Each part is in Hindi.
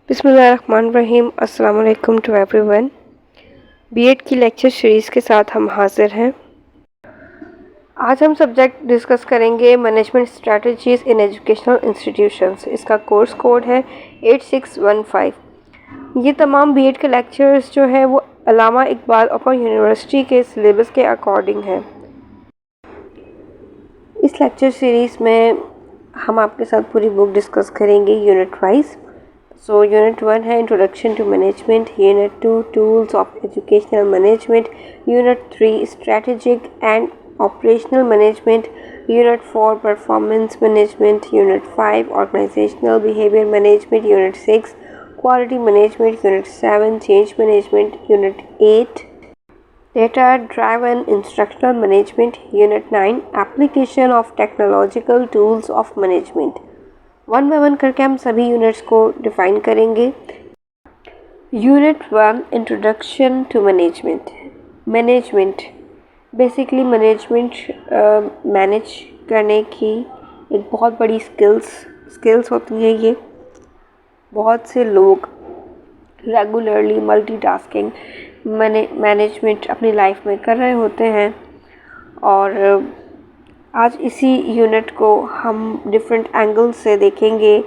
बिस्मिल्लाहिर्रहमानिर्रहीम। अस्सलाम वालेकुम टू एवरीवन। बीएड की लेक्चर सीरीज़ के साथ हम हाजिर हैं। आज हम सब्जेक्ट डिस्कस करेंगे management strategies in educational institutions. इसका कोर्स कोड है 8615। ये तमाम बीएड के लेक्चर्स जो है वो अल्लामा इकबाल ओपन यूनिवर्सिटी के सिलेबस के अकॉर्डिंग है। इस लेक्चर सीरीज़ में हम आपके साथ पूरी बुक डिस्कस करेंगे यूनिट वाइज। सो यूनिट 1 है introduction to management, unit 2 tools of educational management, unit 3 strategic and operational management, unit 4 performance management, unit 5 organisational behaviour management, unit 6 quality management, unit 7 change management, unit 8 data driven instructional management, unit 9 application of technological tools of management। One by one करके हम सभी यूनिट्स को डिफाइन करेंगे। Unit 1 introduction to management. Management basically manage करने की एक बहुत बड़ी स्किल्स होती हैं। ये बहुत से लोग रेगुलरली मल्टीटास्किंग मैनेजमेंट अपनी लाइफ में कर रहे होते हैं और आज इसी यूनिट को हम डिफरेंट एंगल से देखेंगे।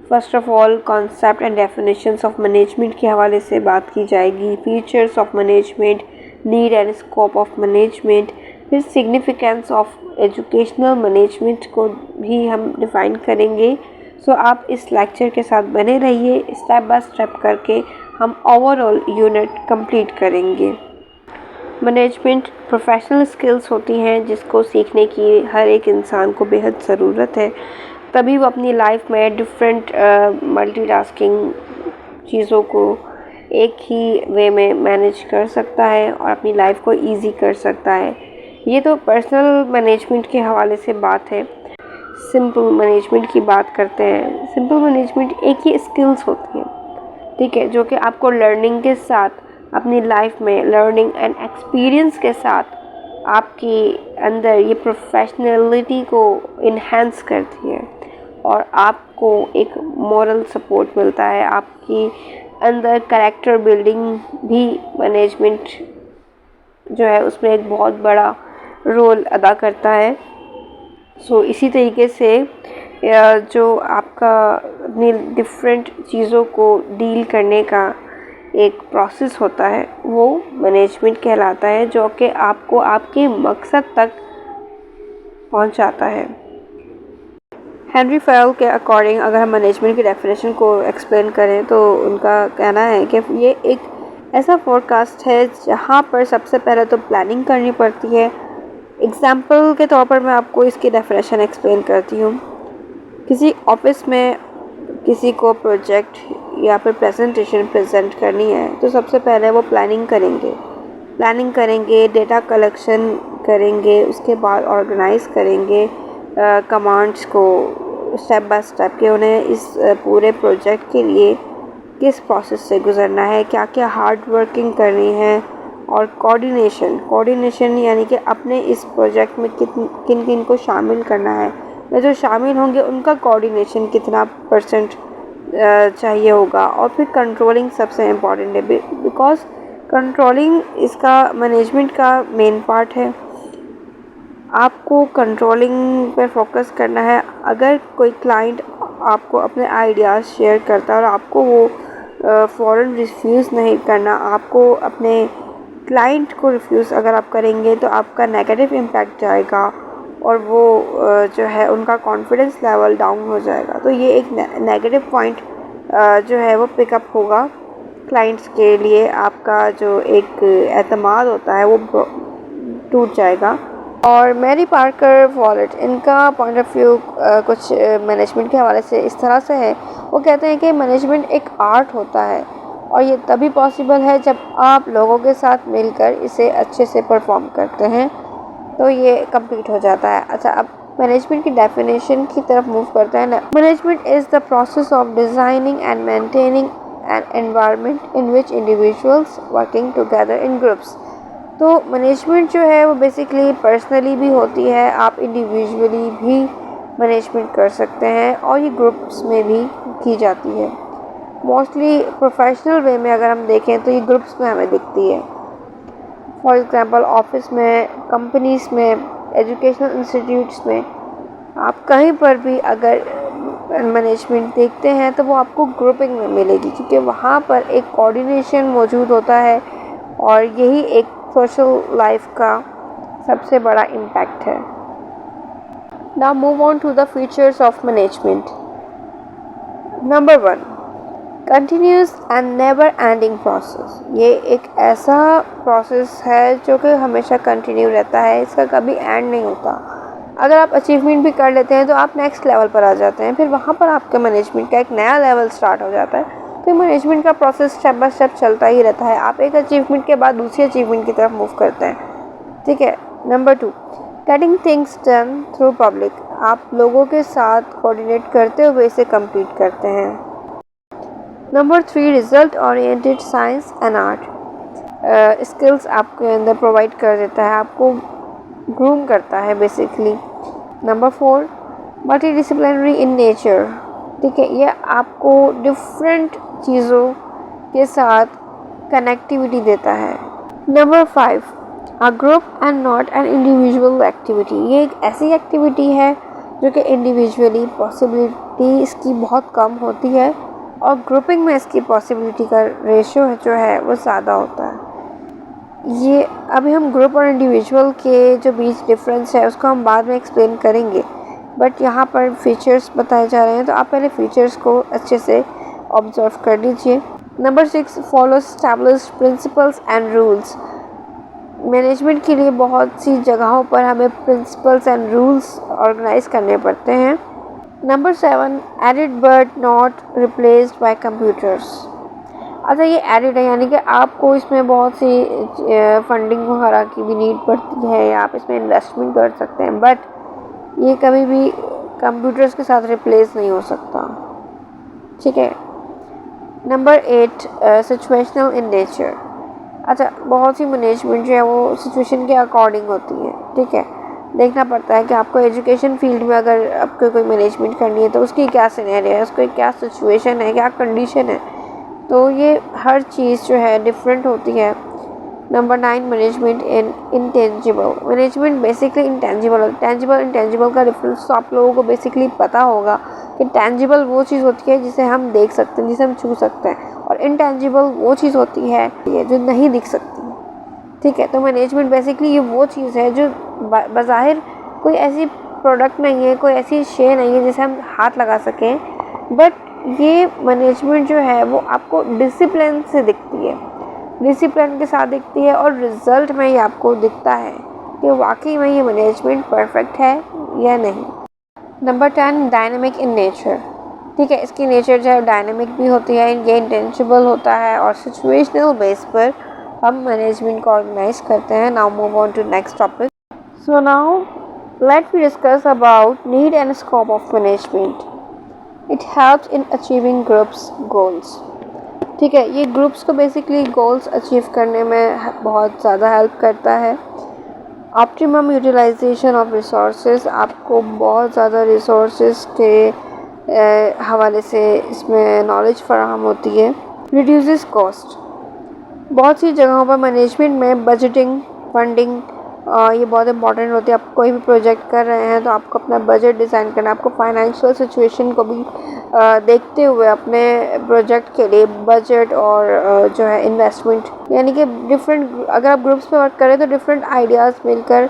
First of all concept and definitions of management के हवाले से बात की जाएगी, features of management, need and scope of management, फिर सिग्निफिकेंस ऑफ एजुकेशनल मैनेजमेंट को भी हम डिफ़ाइन करेंगे। सो आप इस लेक्चर के साथ बने रहिए। स्टेप बाय स्टेप करके हम ओवरऑल यूनिट कंप्लीट करेंगे। मैनेजमेंट प्रोफेशनल स्किल्स होती हैं जिसको सीखने की हर एक इंसान को बेहद ज़रूरत है, तभी वो अपनी लाइफ में डिफरेंट मल्टीटास्किंग चीज़ों को एक ही वे में मैनेज कर सकता है और अपनी लाइफ को इजी कर सकता है। ये तो पर्सनल मैनेजमेंट के हवाले से बात है। सिंपल मैनेजमेंट की बात करते हैं। सिंपल मैनेजमेंट एक ही स्किल्स होती है, ठीक है, जो कि आपको लर्निंग के साथ अपनी लाइफ में लर्निंग एंड एक्सपीरियंस के साथ आपके अंदर ये प्रोफेशनलिटी को इन्हेंस करती है और आपको एक मॉरल सपोर्ट मिलता है। आपकी अंदर कैरेक्टर बिल्डिंग भी मैनेजमेंट जो है उसमें एक बहुत बड़ा रोल अदा करता है। सो इसी तरीके से जो आपका अपनी डिफरेंट चीज़ों को डील करने का एक प्रोसेस होता है वो मैनेजमेंट कहलाता है, जो कि आपको आपके मकसद तक पहुंचाता है। हेनरी फेल के अकॉर्डिंग अगर हम मैनेजमेंट की डेफिनेशन को एक्सप्लेन करें तो उनका कहना है कि ये एक ऐसा फोरकास्ट है जहाँ पर सबसे पहले तो प्लानिंग करनी पड़ती है। एग्जाम्पल के तौर पर मैं आपको इसकी डेफिनेशन एक्सप्लेन करती हूँ। किसी ऑफिस में किसी को प्रोजेक्ट या फिर प्रेजेंटेशन प्रेजेंट करनी है तो सबसे पहले वो प्लानिंग करेंगे, डेटा कलेक्शन करेंगे, उसके बाद ऑर्गेनाइज करेंगे कमांड्स को स्टेप बाय स्टेप के उन्हें इस पूरे प्रोजेक्ट के लिए किस प्रोसेस से गुजरना है, क्या क्या हार्ड वर्किंग करनी है, और कोऑर्डिनेशन यानी कि अपने इस प्रोजेक्ट में किन किन को शामिल करना है या जो शामिल होंगे उनका कोऑर्डिनेशन कितना परसेंट चाहिए होगा। और फिर कंट्रोलिंग सबसे इम्पॉर्टेंट है, बिकॉज कंट्रोलिंग इसका मैनेजमेंट का मेन पार्ट है। आपको कंट्रोलिंग पर फोकस करना है। अगर कोई क्लाइंट आपको अपने आइडियाज़ शेयर करता है और आपको वो फ़ौरन रिफ्यूज़ नहीं करना, आपको अपने क्लाइंट को रिफ्यूज़ अगर आप करेंगे तो आपका नेगेटिव इम्पैक्ट जाएगा और वो जो है उनका कॉन्फिडेंस लेवल डाउन हो जाएगा। तो ये एक नेगेटिव पॉइंट जो है वो पिकअप होगा क्लाइंट्स के लिए। आपका जो एक एतमाद होता है वो टूट जाएगा। और मैरी पार्कर वॉलेट इनका पॉइंट ऑफ व्यू कुछ मैनेजमेंट के हवाले से इस तरह से है। वो कहते हैं कि मैनेजमेंट एक आर्ट होता है और ये तभी पॉसिबल है जब आप लोगों के साथ मिलकर इसे अच्छे से परफॉर्म करते हैं तो ये कंप्लीट हो जाता है। अच्छा, अब मैनेजमेंट की डेफिनेशन की तरफ मूव करते हैं ना। Management is the process of designing and maintaining an environment in which individuals working together in groups. तो मैनेजमेंट जो है वो बेसिकली पर्सनली भी होती है, आप इंडिविजुअली भी मैनेजमेंट कर सकते हैं और ये ग्रुप्स में भी की जाती है। मोस्टली प्रोफेशनल वे में अगर हम देखें तो ये ग्रुप्स में हमें दिखती है। फॉर एग्ज़ाम्पल ऑफिस में, कंपनीज़ में, एजुकेशनल इंस्टीट्यूट्स में, आप कहीं पर भी अगर मैनेजमेंट देखते हैं तो वो आपको ग्रुपिंग में मिलेगी, क्योंकि वहाँ पर एक कोऑर्डिनेशन मौजूद होता है और यही एक सोशल लाइफ का सबसे बड़ा इम्पैक्ट है। Now move on to the features of management. Number 1, continuous and never ending process. ये एक ऐसा प्रोसेस है जो कि हमेशा कंटिन्यू रहता है, इसका कभी एंड नहीं होता। अगर आप अचीवमेंट भी कर लेते हैं तो आप नेक्स्ट लेवल पर आ जाते हैं, फिर वहाँ पर आपका मैनेजमेंट का एक नया लेवल स्टार्ट हो जाता है। तो मैनेजमेंट का प्रोसेस स्टेप बाय स्टेप चलता ही रहता है। आप एक अचीवमेंट के बाद दूसरी अचीवमेंट की तरफ मूव करते हैं, ठीक है। Number 2, getting things done through public. आप लोगों के साथ कोऑर्डिनेट करते हुए इसे कंप्लीट करते हैं। Number 3, result oriented science and art. Skills आपके अंदर प्रोवाइड कर देता है, आपको ग्रूम करता है basically. Number 4, multi disciplinary in nature, ठीक है। ये आपको डिफरेंट चीज़ों के साथ कनेक्टिविटी देता है। Number 5, a group and not an individual activity. ये एक ऐसी एक्टिविटी है जो कि इंडिविजुअली पॉसिबिलिटी इसकी बहुत कम होती है और ग्रुपिंग में इसकी पॉसिबिलिटी का रेशियो जो है वो ज़्यादा होता है। ये अभी हम ग्रुप और इंडिविजुअल के जो बीच डिफरेंस है उसको हम बाद में एक्सप्लेन करेंगे, बट यहाँ पर फीचर्स बताए जा रहे हैं तो आप पहले फीचर्स को अच्छे से ऑब्जर्व कर लीजिए। Number 6, follow established principles and rules. Management के लिए बहुत सी जगहों पर हमें प्रिंसिपल्स एंड रूल्स ऑर्गेनाइज करने पड़ते हैं। Number 7, added but not replaced by computers. अच्छा, ये एडिड है यानी कि आपको इसमें बहुत सी फंडिंग वगैरह की भी नीड पड़ती है या आप इसमें इन्वेस्टमेंट कर सकते हैं, बट ये कभी भी कंप्यूटर्स के साथ रिप्लेस नहीं हो सकता, ठीक है। Number 8, situational in nature. अच्छा, बहुत सी मैनेजमेंट जो है वो सिचुएशन के अकॉर्डिंग होती है, ठीक है। देखना पड़ता है कि आपको एजुकेशन फील्ड में अगर आपको कोई मैनेजमेंट करनी है तो उसकी क्या सिनेरियो है, उसकी क्या सिचुएशन है, क्या कंडीशन है, तो ये हर चीज़ जो है डिफरेंट होती है। नंबर 9, मैनेजमेंट इन इंटेंजिबल। मैनेजमेंट बेसिकली इंटेंजिबल है। टेंजिबल इंटेंजिबल का डिफरेंस तो आप लोगों को बेसिकली पता होगा कि टेंजिबल वो चीज़ होती है जिसे हम देख सकते हैं, जिसे हम छू सकते हैं, और इनटेंजिबल वो चीज़ होती है जो नहीं दिख सकती, ठीक है। तो मैनेजमेंट बेसिकली ये वो चीज़ है जो बज़ाहिर कोई ऐसी प्रोडक्ट नहीं है, कोई ऐसी शे नहीं है जिसे हम हाथ लगा सकें, बट ये मैनेजमेंट जो है वो आपको डिसिप्लिन से दिखती है, डिसिप्लिन के साथ दिखती है और रिज़ल्ट में ही आपको दिखता है कि वाकई में ये मैनेजमेंट परफेक्ट है या नहीं। नंबर 10, डायनामिक इन नेचर, ठीक है। इसकी नेचर जो है डायनामिक भी होती है, ये इंटेंजिबल होता है और सिचुएशनल बेस पर हम मैनेजमेंट को ऑर्गेनाइज करते हैं। Now move on to next topic. So now let me discuss about need and scope of management. It helps in achieving groups goals, ठीक है। ये ग्रुप्स को बेसिकली गोल्स अचीव करने में बहुत ज़्यादा हेल्प करता है। ऑप्टिमम यूटिलाइजेशन ऑफ रिसोर्सेज, आपको बहुत ज़्यादा रिसोर्सेज के हवाले से इसमें नॉलेज फराहम होती है। रिड्यूसेस कॉस्ट, बहुत सी जगहों पर मैनेजमेंट में बजटिंग, फंडिंग ये बहुत इंपॉर्टेंट होती है। आप कोई भी प्रोजेक्ट कर रहे हैं तो आपको अपना बजट डिज़ाइन करना, आपको फाइनेंशियल सिचुएशन को भी देखते हुए अपने प्रोजेक्ट के लिए बजट और जो है इन्वेस्टमेंट, यानी कि डिफरेंट, अगर आप ग्रुप्स में वर्क करें तो डिफरेंट आइडियाज़ मिलकर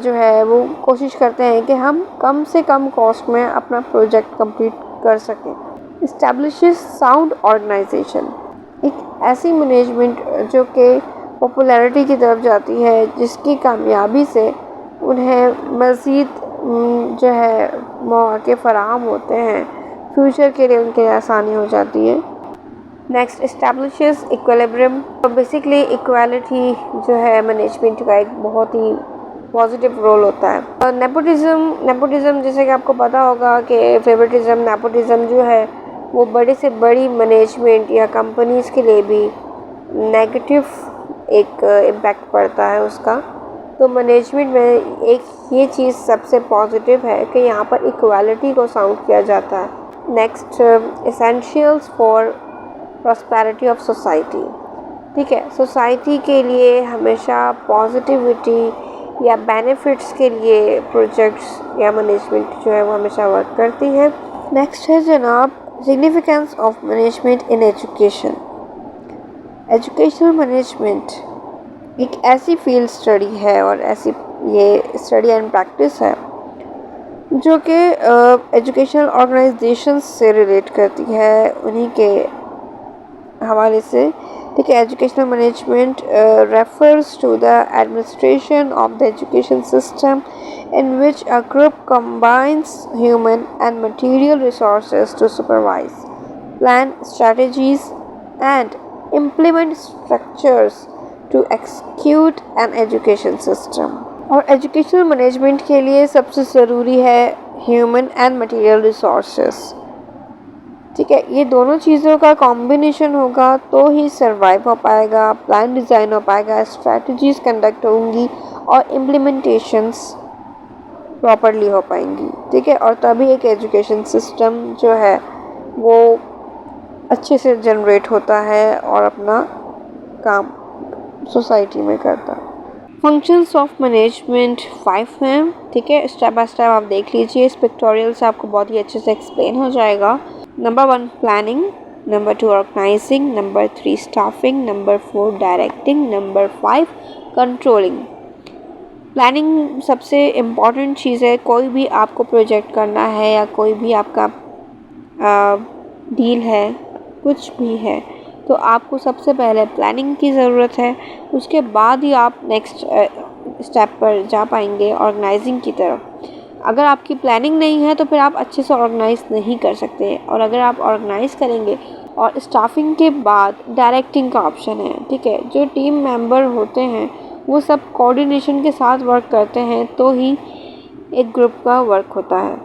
जो है वो कोशिश करते हैं कि हम कम से कम कॉस्ट में अपना प्रोजेक्ट कंप्लीट कर सकें। इस्टेब्लिशेस साउंड ऑर्गेनाइजेशन, एक ऐसी मैनेजमेंट जो कि पॉपुलैरिटी की तरफ जाती है, जिसकी कामयाबी से उन्हें मज़ीद जो है मौके फराहम होते हैं, फ्यूचर के लिए उनके लिए आसानी हो जाती है। Next, establishes equilibrium. तो बेसिकली इक्वालिटी जो है मैनेजमेंट का एक बहुत ही पॉजिटिव रोल होता है। और नेपोटिज्म जैसे कि आपको पता होगा कि फेवरेटिज्म, नेपोटिज्म जो है वो बड़े से बड़ी मैनेजमेंट या कंपनीज़ के लिए भी नेगेटिव एक इम्पैक्ट पड़ता है उसका। तो मैनेजमेंट में एक ये चीज़ सबसे पॉजिटिव है कि यहाँ पर इक्वालिटी को साउंड किया जाता है। Next, essentials for prosperity of society. ठीक है, सोसाइटी के लिए हमेशा पॉजिटिविटी या बेनिफिट्स के लिए प्रोजेक्ट्स या मैनेजमेंट जो है वो हमेशा वर्क करती है। नेक्स्ट है जनाब significance of management in education. Educational management एक ऐसी फील्ड स्टडी है और ऐसी ये स्टडी एंड प्रैक्टिस है जो कि एजुकेशनल ऑर्गेनाइजेशंस से रिलेट करती है, उन्हीं के हवाले से। ठीक है, educational management refers to the administration of the education system in which a group combines human and material resources to supervise, plan strategies, and implement structures to execute an education system. और एजुकेशनल मैनेजमेंट के लिए सबसे ज़रूरी है ह्यूमन एंड मटेरियल रिसोर्सेस। ठीक है, ये दोनों चीज़ों का कॉम्बिनेशन होगा तो ही सर्वाइव हो पाएगा, प्लान डिज़ाइन हो पाएगा, स्ट्रैटेजीज कंडक्ट होंगी और इम्प्लीमेंटेशंस प्रॉपरली हो पाएंगी। ठीक है, और तभी एक एजुकेशन सिस्टम जो है वो अच्छे से जनरेट होता है और अपना काम सोसाइटी में करता है। फंक्शंस ऑफ मैनेजमेंट 5 हैं। ठीक है, स्टेप बाय स्टेप आप देख लीजिए, इस पिक्टोरियल से आपको बहुत ही अच्छे से एक्सप्लेन हो जाएगा। Number 1 planning, number 2 organising, number 3 staffing, number 4 directing, number 5 controlling. Planning सबसे इम्पॉर्टेंट चीज़ है। कोई भी आपको प्रोजेक्ट करना है या कोई भी आपका डील है, कुछ भी है, तो आपको सबसे पहले प्लानिंग की ज़रूरत है। उसके बाद ही आप नेक्स्ट स्टेप पर जा पाएंगे ऑर्गेनाइजिंग की तरफ। अगर आपकी प्लानिंग नहीं है तो फिर आप अच्छे से ऑर्गेनाइज नहीं कर सकते, और अगर आप ऑर्गेनाइज करेंगे और स्टाफिंग के बाद डायरेक्टिंग का ऑप्शन है। ठीक है, जो टीम मेंबर होते हैं वो सब कोऑर्डिनेशन के साथ वर्क करते हैं तो ही एक ग्रुप का वर्क होता है।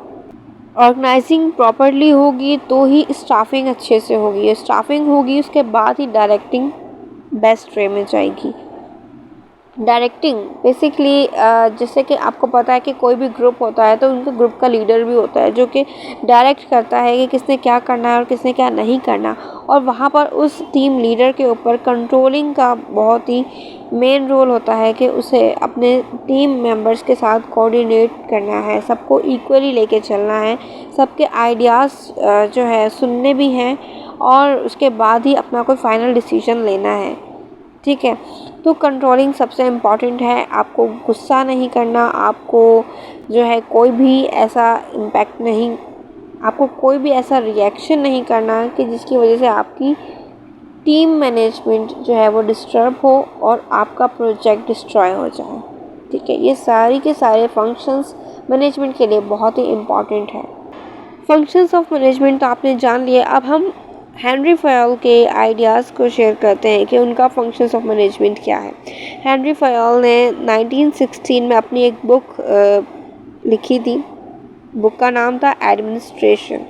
ऑर्गेनाइजिंग प्रॉपरली होगी तो ही स्टाफिंग अच्छे से होगी, स्टाफिंग होगी उसके बाद ही डायरेक्टिंग बेस्ट वे में जाएगी। डायरेक्टिंग बेसिकली जैसे कि आपको पता है कि कोई भी ग्रुप होता है तो उनके ग्रुप का लीडर भी होता है जो कि डायरेक्ट करता है कि किसने क्या करना है और किसने क्या नहीं करना, और वहाँ पर उस टीम लीडर के ऊपर कंट्रोलिंग का बहुत ही मेन रोल होता है कि उसे अपने टीम मेंबर्स के साथ कोऑर्डिनेट करना है, सबको इक्वली लेके चलना है, सबके आइडियाज़ जो है सुनने भी हैं और उसके बाद ही अपना कोई फाइनल डिसीजन लेना है। ठीक है, तो कंट्रोलिंग सबसे इम्पॉर्टेंट है। आपको गुस्सा नहीं करना, आपको जो है कोई भी ऐसा इम्पैक्ट नहीं, आपको कोई भी ऐसा रिएक्शन नहीं करना कि जिसकी वजह से आपकी टीम मैनेजमेंट जो है वो डिस्टर्ब हो और आपका प्रोजेक्ट डिस्ट्रॉय हो जाए। ठीक है, ये सारी के सारे फंक्शंस मैनेजमेंट के लिए बहुत ही इम्पॉर्टेंट है। फंक्शंस ऑफ मैनेजमेंट आपने जान लिए, अब हम हेनरी फयोल के आइडियाज़ को शेयर करते हैं कि उनका फंक्शंस ऑफ मैनेजमेंट क्या है। हेनरी फयोल ने 1916 में अपनी एक बुक लिखी थी। बुक का नाम था एडमिनिस्ट्रेशन।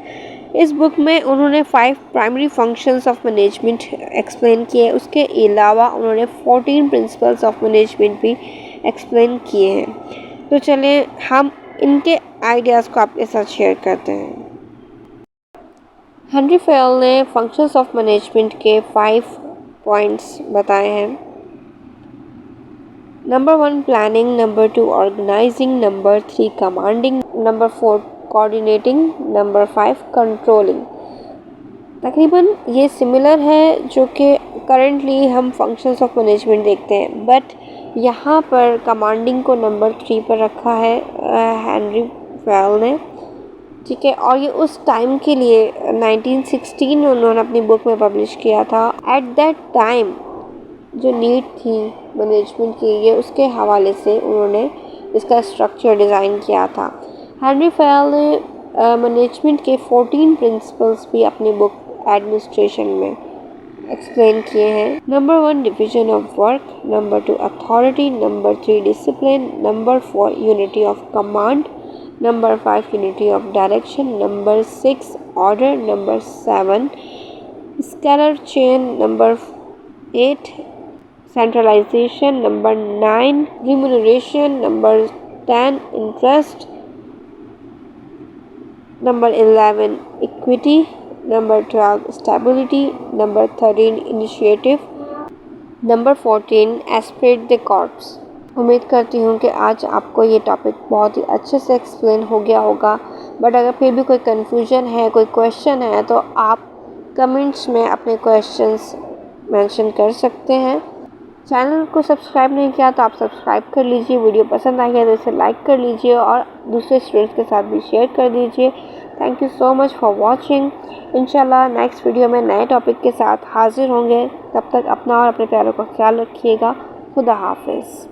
इस बुक में उन्होंने 5 primary functions of management explain किए। उसके अलावा उन्होंने 14 प्रिंसिपल्स ऑफ मैनेजमेंट भी एक्सप्लेन किए हैं। तो चलें हम इनके आइडियाज़ को आपके साथ शेयर करते हैं। हेनरी फयोल ने फंक्शंस ऑफ मैनेजमेंट के 5 पॉइंट्स बताए हैं। Number 1 planning, number 2 organising, number 3 commanding, number 4 coordinating, number 5 controlling. तकरीबन ये सिमिलर है जो कि करंटली हम फंक्शंस ऑफ मैनेजमेंट देखते हैं, बट यहाँ पर कमांडिंग को नंबर 3 पर रखा है हेनरी फयोल ने। ठीक है, और ये उस टाइम के लिए 1916 में उन्होंने अपनी बुक में पब्लिश किया था। एट दैट टाइम जो नीड थी मैनेजमेंट की, ये उसके हवाले से उन्होंने इसका स्ट्रक्चर डिज़ाइन किया था। हेनरी फयोल ने मैनेजमेंट के 14 प्रिंसिपल्स भी अपनी बुक एडमिनिस्ट्रेशन में एक्सप्लेन किए हैं। Number 1 division of work, number 2 authority, number 3 discipline, number 4 unity of command, number 5 unity of direction, number 6 order, number 7 scalar chain, number 8 centralization, number 9 remuneration, number 10 interest, number 11 equity, number 12 stability, number 13 initiative, number 14 aspirate the corps. उम्मीद करती हूँ कि आज आपको ये टॉपिक बहुत ही अच्छे से एक्सप्लेन हो गया होगा, बट अगर फिर भी कोई कन्फ्यूजन है, कोई क्वेश्चन है, तो आप कमेंट्स में अपने क्वेश्चंस मेंशन कर सकते हैं। चैनल को सब्सक्राइब नहीं किया तो आप सब्सक्राइब कर लीजिए, वीडियो पसंद आई है तो इसे लाइक कर लीजिए और दूसरे स्टूडेंट्स के साथ भी शेयर कर दीजिए। Thank you so much for watching. इंशाल्लाह नेक्स्ट वीडियो में नए टॉपिक के साथ हाजिर होंगे। तब तक अपना और अपने प्यारों का ख्याल रखिएगा। खुदा हाफिज़।